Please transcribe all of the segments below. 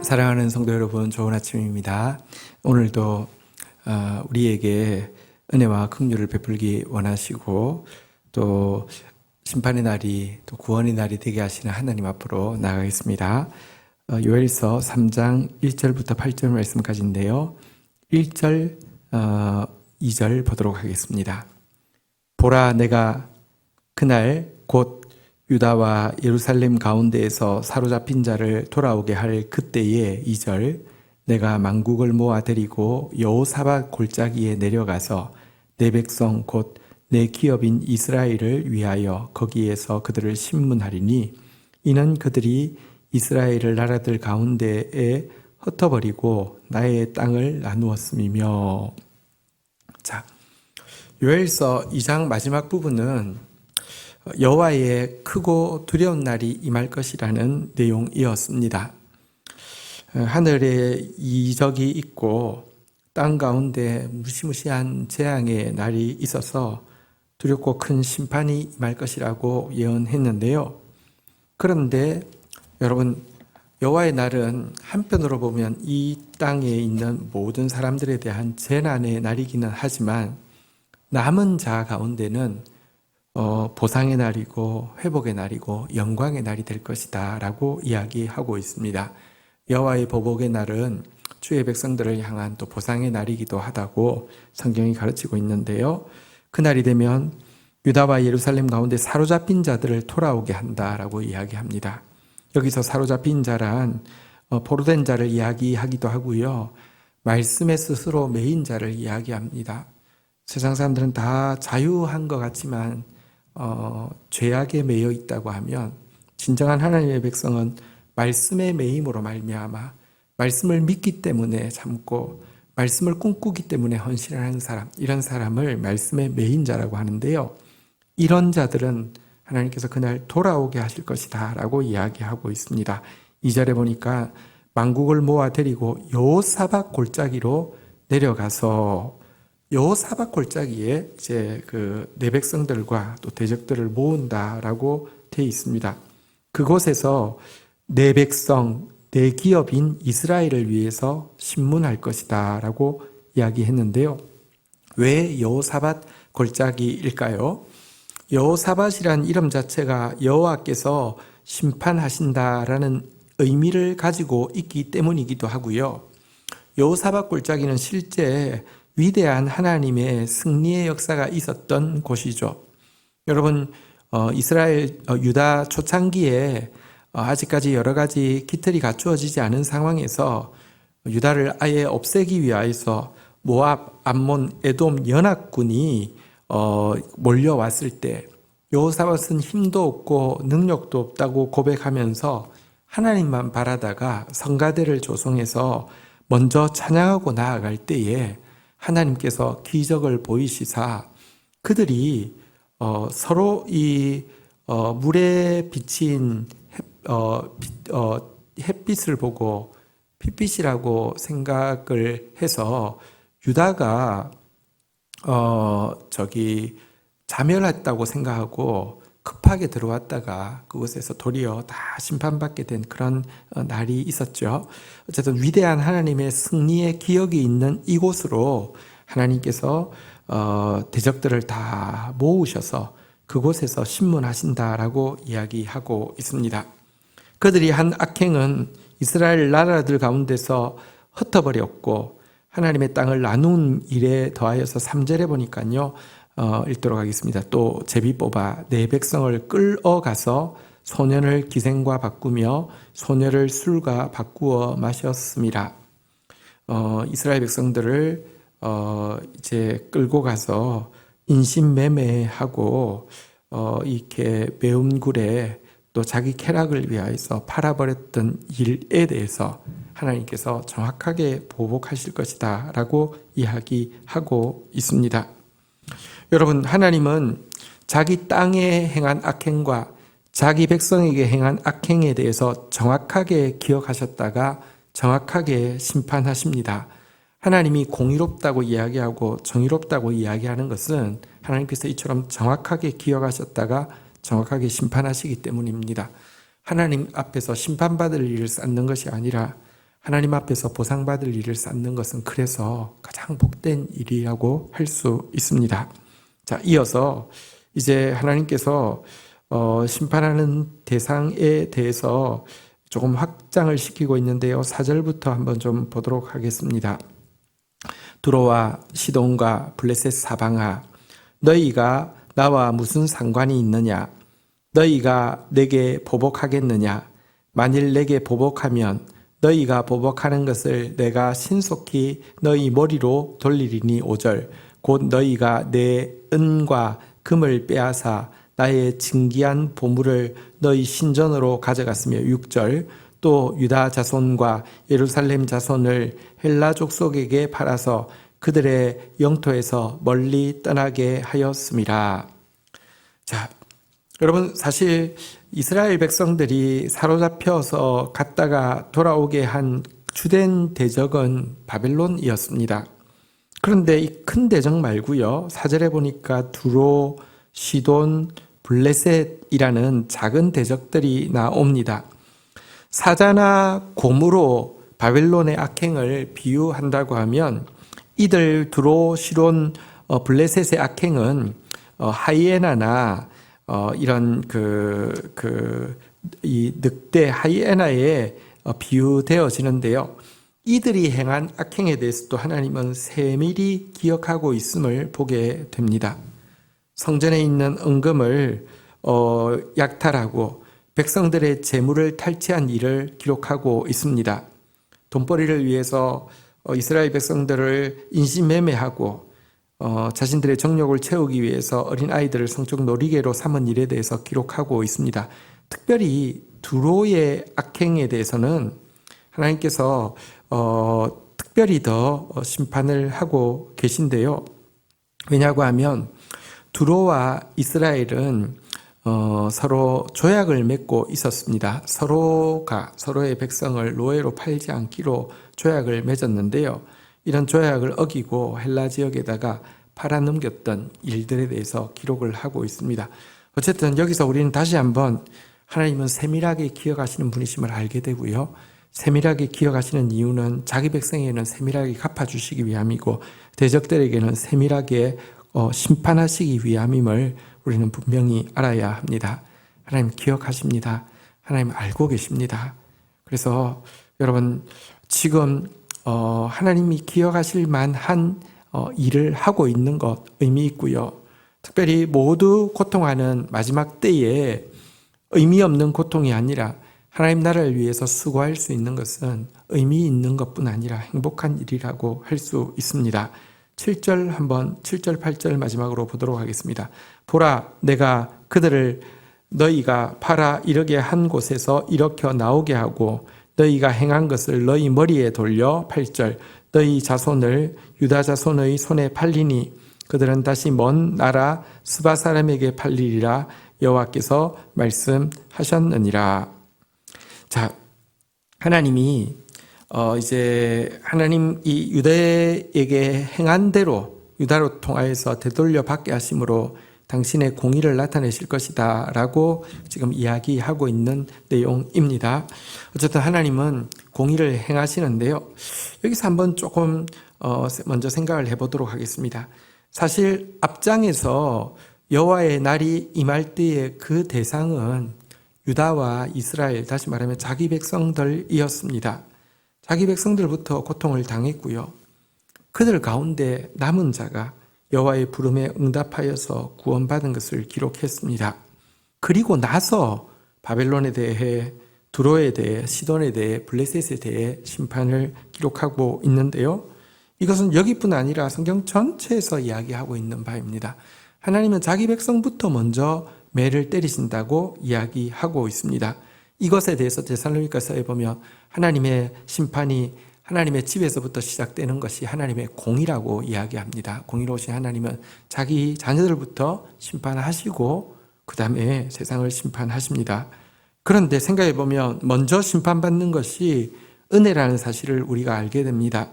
사랑하는 성도 여러분, 좋은 아침입니다. 오늘도 우리에게 은혜와 긍휼을 베풀기 원하시고 또 심판의 날이 또 구원의 날이 되게 하시는 하나님 앞으로 나아가겠습니다. 요엘서 3장 1절부터 8절 말씀까지인데요. 1절, 2절 보도록 하겠습니다. 보라, 내가 그날 곧 유다와 예루살렘 가운데에서 사로잡힌 자를 돌아오게 할 그때에 2절, 내가 만국을 모아 데리고 여호사밧 골짜기에 내려가서 내 백성 곧 내 기업인 이스라엘을 위하여 거기에서 그들을 심문하리니 이는 그들이 이스라엘을 나라들 가운데에 흩어버리고 나의 땅을 나누었음이며. 자, 요엘서 2장 마지막 부분은 여호와의 크고 두려운 날이 임할 것이라는 내용이었습니다. 하늘에 이적이 있고 땅 가운데 무시무시한 재앙의 날이 있어서 두렵고 큰 심판이 임할 것이라고 예언했는데요. 그런데 여러분, 여호와의 날은 한편으로 보면 이 땅에 있는 모든 사람들에 대한 재난의 날이기는 하지만 남은 자 가운데는 보상의 날이고 회복의 날이고 영광의 날이 될 것이다 라고 이야기하고 있습니다. 여호와의 보복의 날은 주의 백성들을 향한 또 보상의 날이기도 하다고 성경이 가르치고 있는데요. 그날이 되면 유다와 예루살렘 가운데 사로잡힌 자들을 돌아오게 한다라고 이야기합니다. 여기서 사로잡힌 자란 포로된 자를 이야기하기도 하고요. 말씀에 스스로 매인 자를 이야기합니다. 세상 사람들은 다 자유한 것 같지만 죄악에 매여 있다고 하면 진정한 하나님의 백성은 말씀의 매임으로 말미암아 말씀을 믿기 때문에 참고 말씀을 꿈꾸기 때문에 헌신을 하는 사람, 이런 사람을 말씀의 매인 자라고 하는데요. 이런 자들은 하나님께서 그날 돌아오게 하실 것이다 라고 이야기하고 있습니다. 2절에 보니까 만국을 모아 데리고 여호사밧 골짜기로 내려가서 여호사밧 골짜기에 이제 내 백성들과 또 대적들을 모은다라고 되어 있습니다. 그곳에서 내 백성, 내 기업인 이스라엘을 위해서 신문할 것이다라고 이야기했는데요. 왜 여호사밧 골짜기일까요? 여호사밧이란 이름 자체가 여호와께서 심판하신다라는 의미를 가지고 있기 때문이기도 하고요. 여호사밧 골짜기는 실제 위대한 하나님의 승리의 역사가 있었던 곳이죠. 여러분, 이스라엘 유다 초창기에 아직까지 여러 가지 기틀이 갖추어지지 않은 상황에서 유다를 아예 없애기 위하여서 모압, 암몬, 에돔 연합군이 몰려왔을 때 여호사밧은 힘도 없고 능력도 없다고 고백하면서 하나님만 바라다가 성가대를 조성해서 먼저 찬양하고 나아갈 때에 하나님께서 기적을 보이시사 그들이 서로 이 물에 비친 햇빛을 보고 핏빛이라고 생각을 해서 유다가 자멸했다고 생각하고 급하게 들어왔다가 그곳에서 도리어 다 심판받게 된 그런 날이 있었죠. 어쨌든 위대한 하나님의 승리의 기억이 있는 이곳으로 하나님께서 대적들을 다 모으셔서 그곳에서 심문하신다라고 이야기하고 있습니다. 그들이 한 악행은 이스라엘 나라들 가운데서 흩어버렸고 하나님의 땅을 나눈 일에 더하여서 3절에 보니까요. 읽도록 하겠습니다. 또 제비 뽑아 내 백성을 끌어가서 소년을 기생과 바꾸며 소녀를 술과 바꾸어 마셨습니다. 이스라엘 백성들을 이제 끌고 가서 인신매매하고 이렇게 매운굴에 또 자기 쾌락을 위하여서 팔아버렸던 일에 대해서 하나님께서 정확하게 보복하실 것이다 라고 이야기하고 있습니다. 여러분, 하나님은 자기 땅에 행한 악행과 자기 백성에게 행한 악행에 대해서 정확하게 기억하셨다가 정확하게 심판하십니다. 하나님이 공의롭다고 이야기하고 정의롭다고 이야기하는 것은 하나님께서 이처럼 정확하게 기억하셨다가 정확하게 심판하시기 때문입니다. 하나님 앞에서 심판받을 일을 쌓는 것이 아니라 하나님 앞에서 보상받을 일을 쌓는 것은 그래서 가장 복된 일이라고 할 수 있습니다. 자, 이어서 이제 하나님께서 심판하는 대상에 대해서 조금 확장을 시키고 있는데요. 4절부터 한번 좀 보도록 하겠습니다. 두로와 시돈과 블레셋 사방아, 너희가 나와 무슨 상관이 있느냐? 너희가 내게 보복하겠느냐? 만일 내게 보복하면 너희가 보복하는 것을 내가 신속히 너희 머리로 돌리리니 5절. 곧 너희가 내 은과 금을 빼앗아 나의 진귀한 보물을 너희 신전으로 가져갔으며 6절. 또 유다 자손과 예루살렘 자손을 헬라 족속에게 팔아서 그들의 영토에서 멀리 떠나게 하였음이라. 자, 여러분, 사실 이스라엘 백성들이 사로잡혀서 갔다가 돌아오게 한 주된 대적은 바벨론이었습니다. 그런데 이 큰 대적 말고요, 4절에 보니까 두로, 시돈, 블레셋이라는 작은 대적들이 나옵니다. 사자나 곰으로 바벨론의 악행을 비유한다고 하면 이들 두로, 시돈, 블레셋의 악행은 하이에나나 이런 이 늑대 하이에나에 비유되어지는데요. 이들이 행한 악행에 대해서도 하나님은 세밀히 기억하고 있음을 보게 됩니다. 성전에 있는 은금을 약탈하고 백성들의 재물을 탈취한 일을 기록하고 있습니다. 돈벌이를 위해서 이스라엘 백성들을 인신매매하고 자신들의 정욕을 채우기 위해서 어린아이들을 성적 놀이개로 삼은 일에 대해서 기록하고 있습니다. 특별히 두로의 악행에 대해서는 하나님께서 특별히 더 심판을 하고 계신데요. 왜냐고 하면 두로와 이스라엘은 서로 조약을 맺고 있었습니다. 서로가 서로의 백성을 노예로 팔지 않기로 조약을 맺었는데요. 이런 조약을 어기고 헬라 지역에다가 팔아넘겼던 일들에 대해서 기록을 하고 있습니다. 어쨌든 여기서 우리는 다시 한번 하나님은 세밀하게 기억하시는 분이심을 알게 되고요. 세밀하게 기억하시는 이유는 자기 백성에게는 세밀하게 갚아주시기 위함이고 대적들에게는 세밀하게 심판하시기 위함임을 우리는 분명히 알아야 합니다. 하나님 기억하십니다. 하나님 알고 계십니다. 그래서 여러분 지금 하나님이 기억하실 만한 일을 하고 있는 것 의미 있고요. 특별히 모두 고통하는 마지막 때에 의미 없는 고통이 아니라 하나님 나라를 위해서 수고할 수 있는 것은 의미 있는 것뿐 아니라 행복한 일이라고 할 수 있습니다. 7절 8절 마지막으로 보도록 하겠습니다. 보라, 내가 그들을 너희가 팔아 이르게 한 곳에서 일으켜 나오게 하고 너희가 행한 것을 너희 머리에 돌려 8절 너희 자손을 유다 자손의 손에 팔리니 그들은 다시 먼 나라 스바 사람에게 팔리리라 여호와께서 말씀하셨느니라. 자, 하나님이 이제 하나님 이 유다에게 행한 대로 유다로 통하여서 되돌려 받게 하심으로 당신의 공의를 나타내실 것이다 라고 지금 이야기하고 있는 내용입니다. 어쨌든 하나님은 공의를 행하시는데요. 여기서 한번 조금 먼저 생각을 해보도록 하겠습니다. 사실 앞장에서 여호와의 날이 임할 때의 그 대상은 유다와 이스라엘, 다시 말하면 자기 백성들이었습니다. 자기 백성들부터 고통을 당했고요. 그들 가운데 남은 자가 여호와의 부름에 응답하여서 구원받은 것을 기록했습니다. 그리고 나서 바벨론에 대해, 두로에 대해, 시돈에 대해, 블레셋에 대해 심판을 기록하고 있는데요. 이것은 여기뿐 아니라 성경 전체에서 이야기하고 있는 바입니다. 하나님은 자기 백성부터 먼저 매를 때리신다고 이야기하고 있습니다. 이것에 대해서 데살로니가서에 보면 하나님의 심판이 하나님의 집에서부터 시작되는 것이 하나님의 공이라고 이야기합니다. 공의로우신 하나님은 자기 자녀들부터 심판하시고 그 다음에 세상을 심판하십니다. 그런데 생각해 보면 먼저 심판받는 것이 은혜라는 사실을 우리가 알게 됩니다.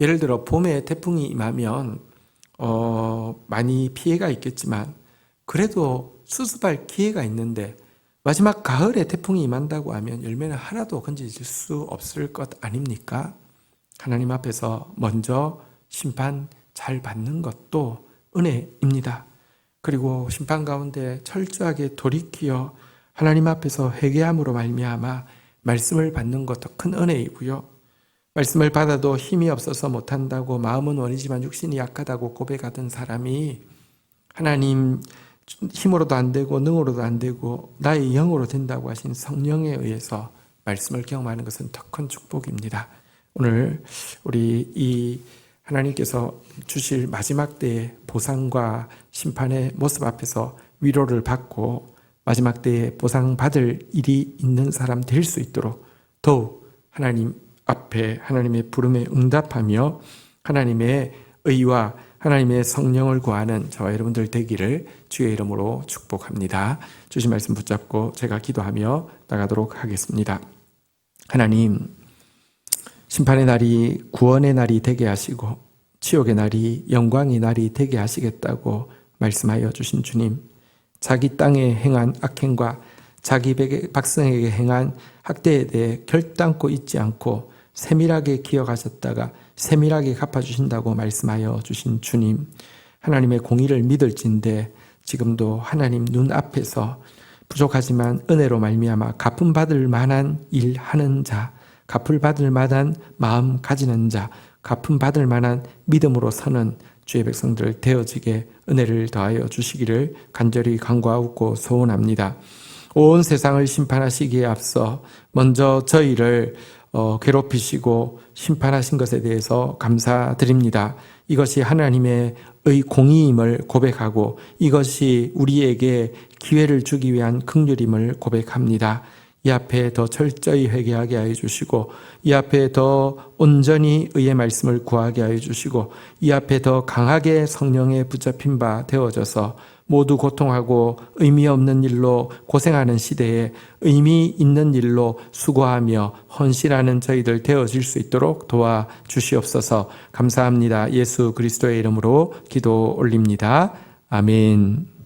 예를 들어 봄에 태풍이 임하면 많이 피해가 있겠지만 그래도 수습할 기회가 있는데 마지막 가을에 태풍이 임한다고 하면 열매는 하나도 건지질 수 없을 것 아닙니까? 하나님 앞에서 먼저 심판 잘 받는 것도 은혜입니다. 그리고 심판 가운데 철저하게 돌이키어 하나님 앞에서 회개함으로 말미암아 말씀을 받는 것도 큰 은혜이고요. 말씀을 받아도 힘이 없어서 못한다고 마음은 원이지만 육신이 약하다고 고백하던 사람이 하나님 힘으로도 안 되고 능으로도 안 되고 나의 영으로 된다고 하신 성령에 의해서 말씀을 경험하는 것은 더 큰 축복입니다. 오늘 우리 이 하나님께서 주실 마지막 때의 보상과 심판의 모습 앞에서 위로를 받고 마지막 때에 보상받을 일이 있는 사람 될 수 있도록 더욱 하나님 앞에 하나님의 부름에 응답하며 하나님의 의와 하나님의 성령을 구하는 저와 여러분들 되기를 주의 이름으로 축복합니다. 주신 말씀 붙잡고 제가 기도하며 나가도록 하겠습니다. 하나님, 심판의 날이 구원의 날이 되게 하시고 지옥의 날이 영광의 날이 되게 하시겠다고 말씀하여 주신 주님, 자기 땅에 행한 악행과 자기 백성에게 행한 학대에 대해 결단코 잊지 않고 세밀하게 기억하셨다가 세밀하게 갚아주신다고 말씀하여 주신 주님, 하나님의 공의를 믿을진데 지금도 하나님 눈앞에서 부족하지만 은혜로 말미암아 갚음 받을 만한 일 하는 자, 갚을 받을 만한 마음 가지는 자, 갚음 받을 만한 믿음으로 서는 주의 백성들 되어지게 은혜를 더하여 주시기를 간절히 간구하고 소원합니다. 온 세상을 심판하시기에 앞서 먼저 저희를 괴롭히시고 심판하신 것에 대해서 감사드립니다. 이것이 하나님의 공의임을 고백하고 이것이 우리에게 기회를 주기 위한 긍휼임을 고백합니다. 이 앞에 더 철저히 회개하게 하여 주시고 이 앞에 더 온전히 의의 말씀을 구하게 하여 주시고 이 앞에 더 강하게 성령에 붙잡힌 바 되어져서 모두 고통하고 의미 없는 일로 고생하는 시대에 의미 있는 일로 수고하며 헌신하는 저희들 되어질 수 있도록 도와주시옵소서. 감사합니다. 예수 그리스도의 이름으로 기도 올립니다. 아멘.